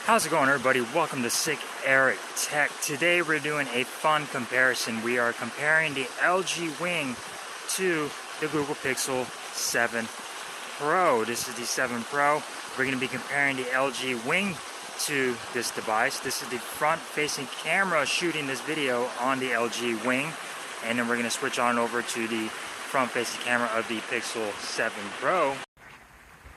How's it going, everybody? Welcome to Sick Eric Tech. Today we're doing a fun comparison. We are comparing the LG Wing to the Google Pixel 7 Pro. This is the 7 Pro. We're going to be comparing the LG Wing to this device. This is the front-facing camera shooting this video on the LG Wing. And then we're going to switch on over to the front-facing camera of the Pixel 7 Pro.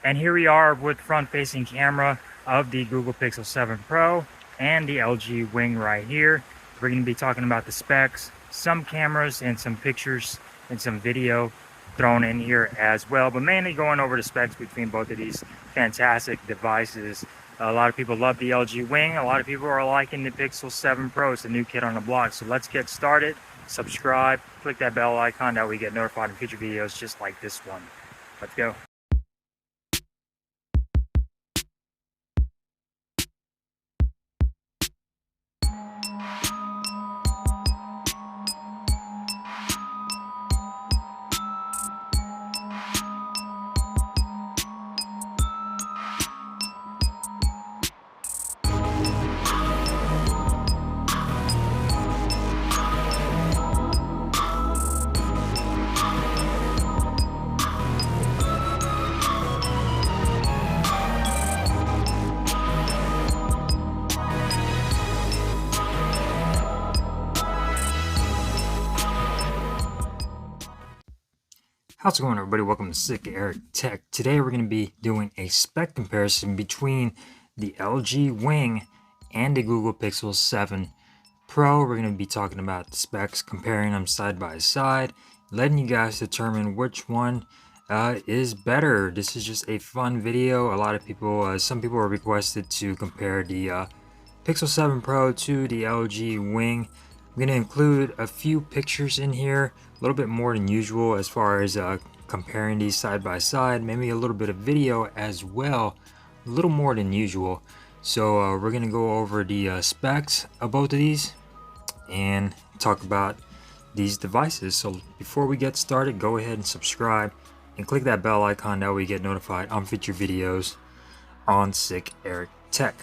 And here we are with front-facing camera of the Google Pixel 7 Pro and the LG Wing right here. We're going to be talking about the specs, some cameras, and some pictures and some video thrown in here as well, but mainly going over the specs between both of these fantastic devices. A lot of people love the LG Wing. A lot of people are liking the Pixel 7 Pro. It's the new kid on the block. So let's get started. Subscribe, click that bell icon, that way we get notified in future videos just like this one. Let's go. How's it going, everybody? Welcome to Sick Eric Tech. Today we're going to be doing a spec comparison between the LG Wing and the Google Pixel 7 Pro. We're going to be talking about the specs, comparing them side by side, letting you guys determine which one is better. This is just a fun video. A lot of people, some people are requested to compare the Pixel 7 Pro to the LG Wing. I'm going to include a few pictures in here, a little bit more than usual as far as comparing these side by side, maybe a little bit of video as well, a little more than usual. So we're going to go over the specs of both of these and talk about these devices. So before we get started, go ahead and subscribe and click that bell icon, that way you get notified on future videos on Sick Eric Tech.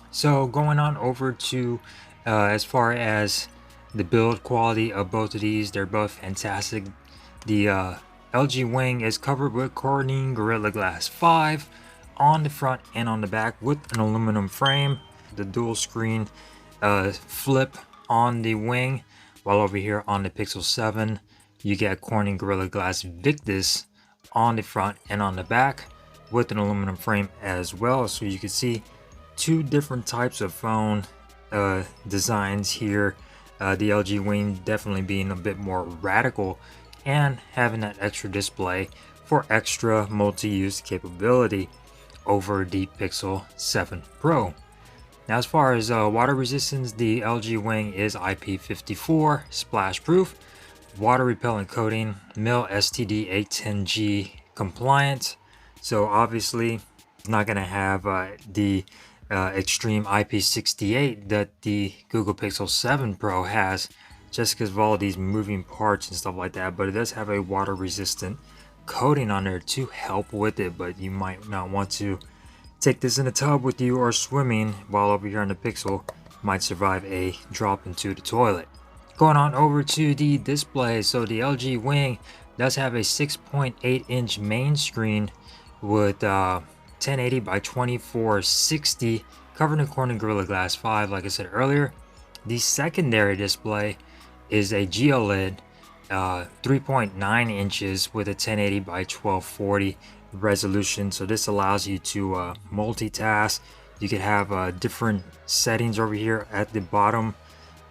So going on over to as far as the build quality of both of these, they're both fantastic. The LG Wing is covered with Corning Gorilla Glass 5 on the front and on the back with an aluminum frame. The dual screen flip on the Wing, while over here on the Pixel 7 you get Corning Gorilla Glass Victus on the front and on the back with an aluminum frame as well. So you can see two different types of phone designs here. The LG Wing definitely being a bit more radical and having that extra display for extra multi-use capability over the Pixel 7 Pro. Now, as far as water resistance, the LG Wing is IP54 splash proof, water repellent coating, MIL STD 810G compliant. So obviously it's not going to have the extreme IP68 that the Google Pixel 7 Pro has, just because of all these moving parts and stuff like that. But it does have a water resistant coating on there to help with it, but you might not want to take this in a tub with you or swimming, while over here on the Pixel might survive a drop into the toilet. Going on over to the display, so the LG Wing does have a 6.8 inch main screen with 1080 by 2460 covered in Corning Gorilla Glass 5. Like I said earlier, the secondary display is a GOLED 3.9 inches with a 1080 by 1240 resolution. So this allows you to multitask. You could have different settings over here at the bottom,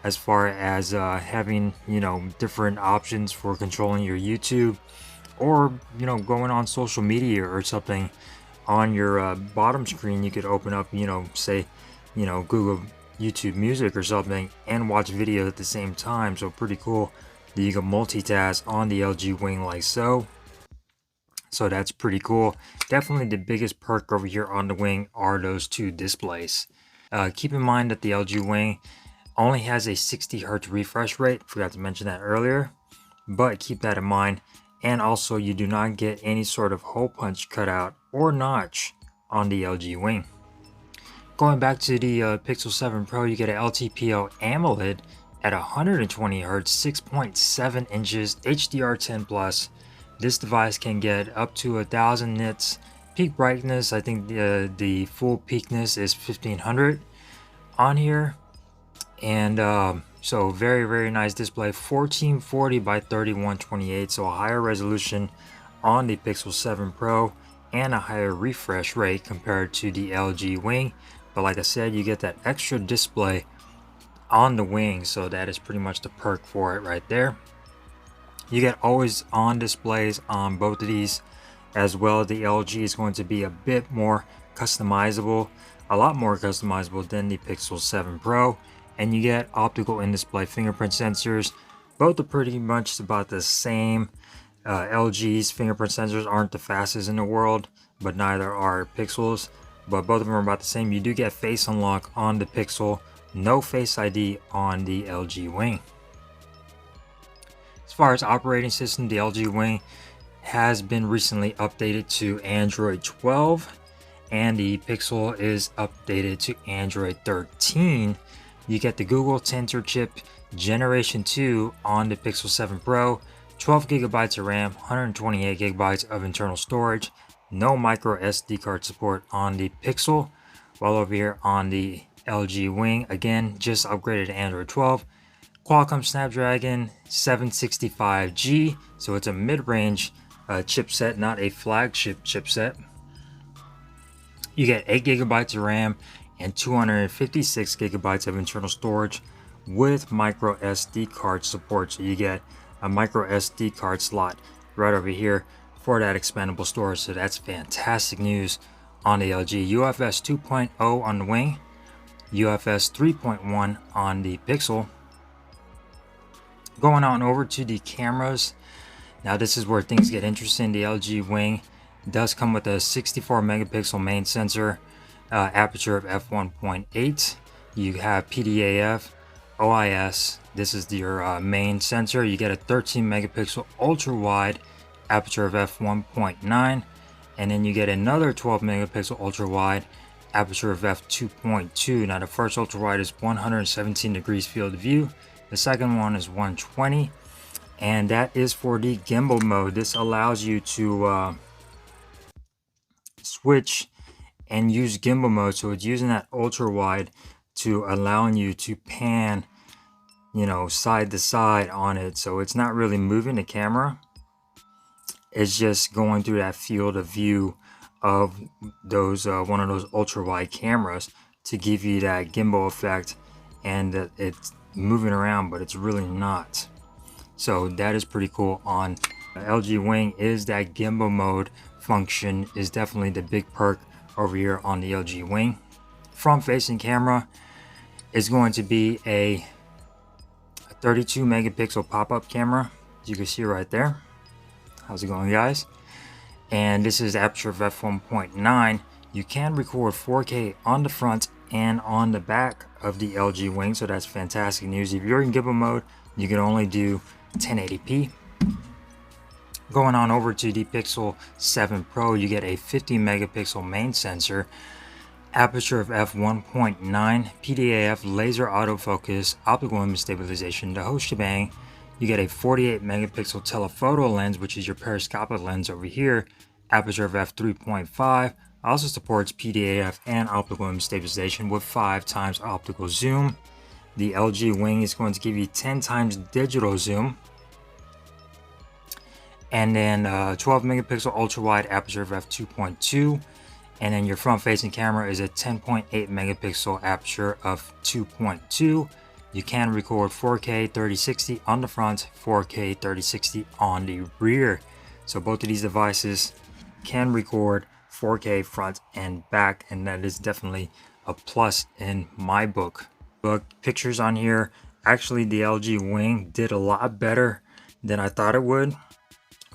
as far as having, you know, different options for controlling your YouTube, or, you know, going on social media or something. On your bottom screen, you could open up, you know, say, you know, Google YouTube Music or something and watch video at the same time. So pretty cool that you can multitask on the LG Wing like so. So that's pretty cool. Definitely the biggest perk over here on the Wing are those two displays. Keep in mind that the LG Wing only has a 60 Hz refresh rate. Forgot to mention that earlier, but keep that in mind. And also, you do not get any sort of hole punch cutout or notch on the LG Wing. Going back to the Pixel 7 Pro, you get an LTPO AMOLED at 120 Hz, 6.7 inches, HDR10 plus. This device can get up to 1000 nits. Peak brightness, I think the full peakness is 1500 on here. And so very nice display, 1440 by 3128, so a higher resolution on the Pixel 7 Pro and a higher refresh rate compared to the LG Wing. But like I said, you get that extra display on the Wing, so that is pretty much the perk for it right there. You get always on displays on both of these, as well. The LG is going to be a bit more customizable, a lot more customizable than the Pixel 7 Pro. And you get optical in-display fingerprint sensors. Both are pretty much about the same. LG's fingerprint sensors aren't the fastest in the world, but neither are Pixel's. But both of them are about the same. You do get face unlock on the Pixel, no Face ID on the LG Wing. As far as operating system, the LG Wing has been recently updated to Android 12, and the Pixel is updated to Android 13. You get the Google Tensor chip Generation 2 on the Pixel 7 Pro, 12 gigabytes of RAM, 128 gigabytes of internal storage, no micro SD card support on the Pixel, while over here on the LG Wing, again, just upgraded to Android 12. Qualcomm Snapdragon 765G, so it's a mid-range chipset, not a flagship chipset. You get 8 gigabytes of RAM and 256 gigabytes of internal storage with micro SD card support. So you get a micro SD card slot right over here for that expandable storage. So that's fantastic news on the LG. UFS 2.0 on the Wing, UFS 3.1 on the Pixel. Going on over to the cameras. Now this is where things get interesting. The LG Wing does come with a 64 megapixel main sensor, aperture of f1.8. You have PDAF, OIS. This is your main sensor. You get a 13 megapixel ultra wide, aperture of f1.9, and then you get another 12 megapixel ultra wide, aperture of f2.2. Now the first ultra wide is 117 degrees field of view. The second one is 120, and that is for the gimbal mode. This allows you to switch and use gimbal mode. So it's using that ultra wide to allowing you to pan, you know, side to side on it. So it's not really moving the camera. It's just going through that field of view of those one of those ultra wide cameras to give you that gimbal effect, and it's moving around, but it's really not. So that is pretty cool on LG Wing. Is that gimbal mode function is definitely the big perk over here on the LG Wing. Front facing camera is going to be a 32 megapixel pop-up camera, as you can see right there. How's it going, guys? And this is aperture of f1.9. You can record 4K on the front and on the back of the LG Wing, so that's fantastic news. If you're in gimbal mode, you can only do 1080p. Going on over to the Pixel 7 Pro, you get a 50 megapixel main sensor, aperture of f1.9, PDAF, laser autofocus, optical image stabilization, the whole shebang. You get a 48 megapixel telephoto lens, which is your periscopic lens over here, aperture of f3.5. Also supports PDAF and optical image stabilization with 5 times optical zoom. The LG Wing is going to give you 10 times digital zoom. And then 12 megapixel ultra wide, aperture of f2.2. And then your front facing camera is a 10.8 megapixel aperture of 2.2. You can record 4K 3060 on the front, 4K 3060 on the rear. So both of these devices can record 4K front and back, and that is definitely a plus in my book. Look, pictures on here, actually the LG Wing did a lot better than I thought it would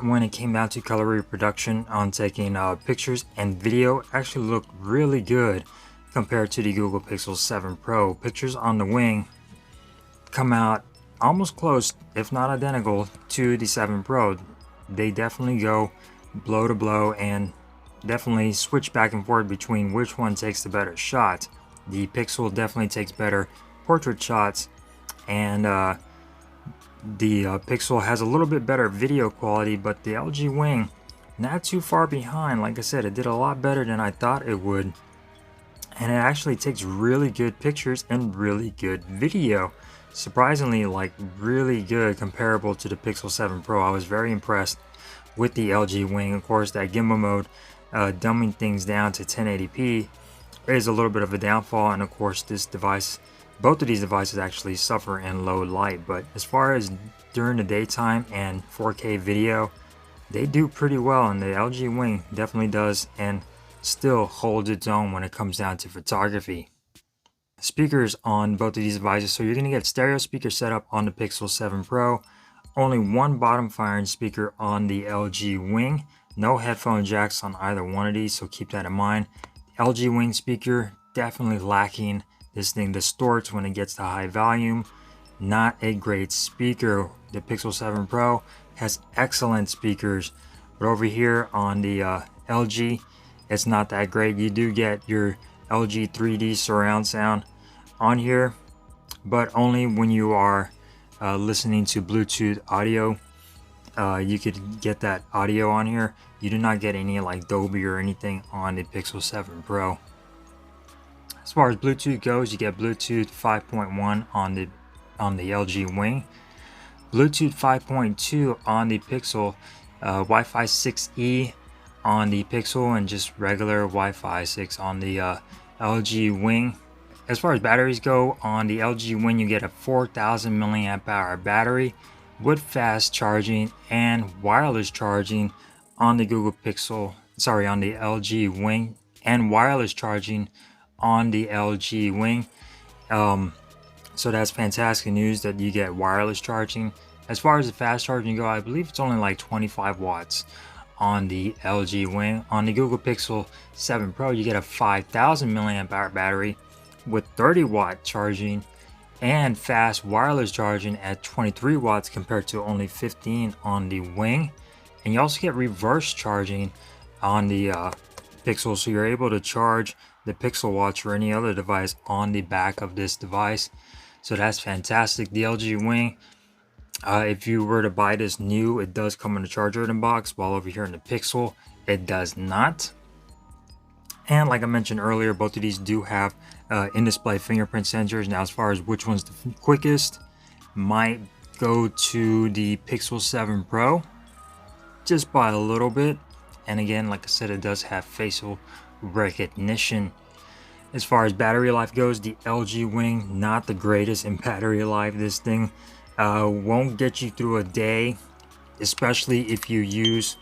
when it came down to color reproduction on taking pictures, and video actually looked really good compared to the Google Pixel 7 Pro. Pictures on the Wing come out almost close, if not identical, to the 7 Pro. They definitely go blow to blow and definitely switch back and forth between which one takes the better shot. The Pixel definitely takes better portrait shots, and the Pixel has a little bit better video quality, but the LG Wing not too far behind. Like I said, it did a lot better than I thought it would, and it actually takes really good pictures and really good video. Surprisingly, like really good, comparable to the Pixel 7 Pro. I was very impressed with the LG Wing. Of course, that gimbal mode, dumbing things down to 1080p, is a little bit of a downfall, and of course this device, both of these devices actually suffer in low light, but as far as during the daytime and 4K video, they do pretty well, and the LG Wing definitely does and still holds its own when it comes down to photography. Speakers on both of these devices, so you're going to get stereo speaker setup on the Pixel 7 Pro, only one bottom firing speaker on the LG Wing, no headphone jacks on either one of these, so keep that in mind. The LG Wing speaker definitely lacking. This thing distorts when it gets to high volume. Not a great speaker. The Pixel 7 Pro has excellent speakers, but over here on the LG, it's not that great. You do get your LG 3D surround sound on here, but only when you are listening to Bluetooth audio. You could get that audio on here. You do not get any like Dolby or anything on the Pixel 7 Pro. As far as Bluetooth goes, you get Bluetooth 5.1 on the LG Wing, Bluetooth 5.2 on the Pixel, Wi-Fi 6E on the Pixel, and just regular Wi-Fi 6 on the LG Wing. As far as batteries go, on the LG Wing you get a 4,000 milliamp hour battery with fast charging and wireless charging on the on the LG Wing, and wireless charging on the LG Wing. So that's fantastic news that you get wireless charging. As far as the fast charging go, I believe it's only like 25 watts on the LG Wing. On the Google Pixel 7 Pro, you get a 5,000 milliamp hour battery with 30 watt charging and fast wireless charging at 23 watts compared to only 15 on the Wing. And you also get reverse charging on the Pixel, so you're able to charge the Pixel Watch or any other device on the back of this device. So that's fantastic. The LG Wing, if you were to buy this new, it does come in a charger in a box, while over here in the Pixel it does not. And like I mentioned earlier, both of these do have in-display fingerprint sensors. Now, as far as which one's the quickest, might go to the Pixel 7 Pro just by a little bit. And again, like I said, it does have facial recognition. As far as battery life goes, the LG Wing, not the greatest in battery life. This thing won't get you through a day, especially if you use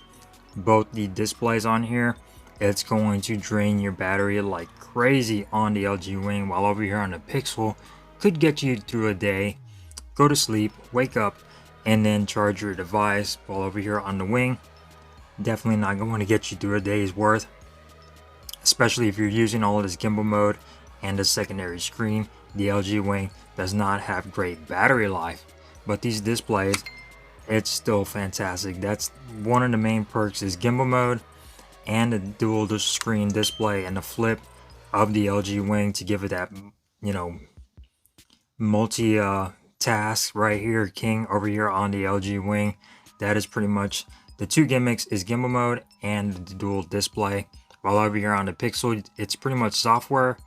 both the displays on here. It's going to drain your battery like crazy on the LG Wing, while over here on the Pixel could get you through a day, go to sleep, wake up, and then charge your device. While over here on the Wing, definitely not going to get you through a day's worth, especially if you're using all of this gimbal mode and the secondary screen. The LG Wing does not have great battery life, but these displays, it's still fantastic. That's one of the main perks, is gimbal mode and the dual screen display and the flip of the LG Wing to give it that, you know, multi task right here, king over here on the LG Wing. That is pretty much the two gimmicks, is gimbal mode and the dual display. While over here on the Pixel, it's pretty much software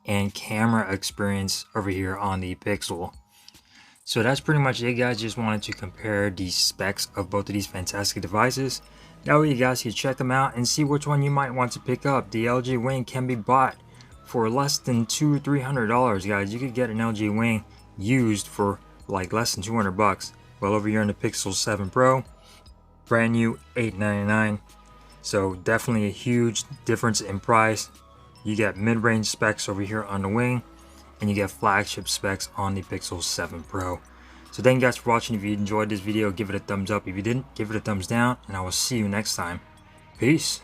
and camera experience over here on the Pixel. So that's pretty much it, guys. Just wanted to compare the specs of both of these fantastic devices. That way you guys can check them out and see which one you might want to pick up. The LG Wing can be bought for less than $200 or $300, guys. You could get an LG Wing used for like less than 200 bucks. Well, over here in the Pixel 7 Pro, brand new, $899. So definitely a huge difference in price. You get mid-range specs over here on the Wing, and you get flagship specs on the Pixel 7 Pro. So thank you guys for watching. If you enjoyed this video, give it a thumbs up. If you didn't, give it a thumbs down, and I will see you next time. Peace.